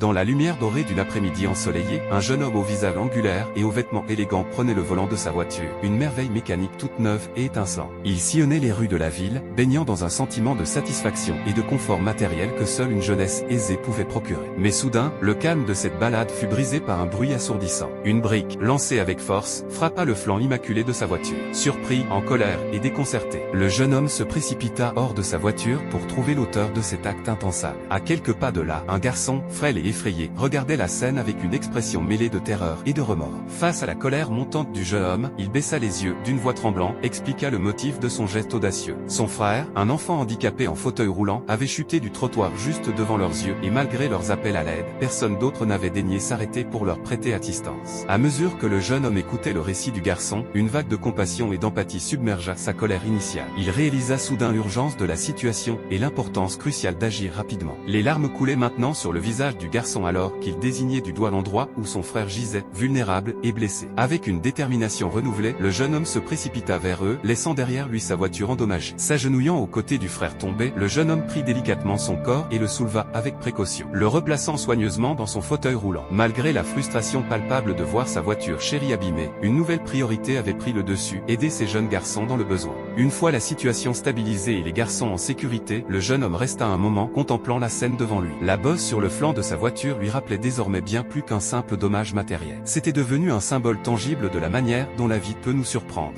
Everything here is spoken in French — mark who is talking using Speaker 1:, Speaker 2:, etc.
Speaker 1: Dans la lumière dorée d'une après-midi ensoleillée, un jeune homme au visage angulaire et aux vêtements élégants prenait le volant de sa voiture, une merveille mécanique toute neuve et étincelante. Il sillonnait les rues de la ville, baignant dans un sentiment de satisfaction et de confort matériel que seule une jeunesse aisée pouvait procurer. Mais soudain, le calme de cette balade fut brisé par un bruit assourdissant. Une brique, lancée avec force, frappa le flanc immaculé de sa voiture. Surpris, en colère et déconcerté, le jeune homme se précipita hors de sa voiture pour trouver l'auteur de cet acte impensable. À quelques pas de là, un garçon, frêle et effrayé, regardait la scène avec une expression mêlée de terreur et de remords. Face à la colère montante du jeune homme, il baissa les yeux, d'une voix tremblante, expliqua le motif de son geste audacieux. Son frère, un enfant handicapé en fauteuil roulant, avait chuté du trottoir juste devant leurs yeux, et malgré leurs appels à l'aide, personne d'autre n'avait daigné s'arrêter pour leur prêter assistance. À mesure que le jeune homme écoutait le récit du garçon, une vague de compassion et d'empathie submergea sa colère initiale. Il réalisa soudain l'urgence de la situation et l'importance cruciale d'agir rapidement. Les larmes coulaient maintenant sur le visage du garçon alors qu'il désignait du doigt l'endroit où son frère gisait, vulnérable et blessé. Avec une détermination renouvelée, le jeune homme se précipita vers eux, laissant derrière lui sa voiture endommagée. S'agenouillant aux côtés du frère tombé, le jeune homme prit délicatement son corps et le souleva avec précaution, le replaçant soigneusement dans son fauteuil roulant. Malgré la frustration palpable de voir sa voiture chérie abîmée, une nouvelle priorité avait pris le dessus, aider ces jeunes garçons dans le besoin. Une fois la situation stabilisée et les garçons en sécurité, le jeune homme resta un moment contemplant la scène devant lui. La bosse sur le flanc de sa voiture lui rappelait désormais bien plus qu'un simple dommage matériel. C'était devenu un symbole tangible de la manière dont la vie peut nous surprendre.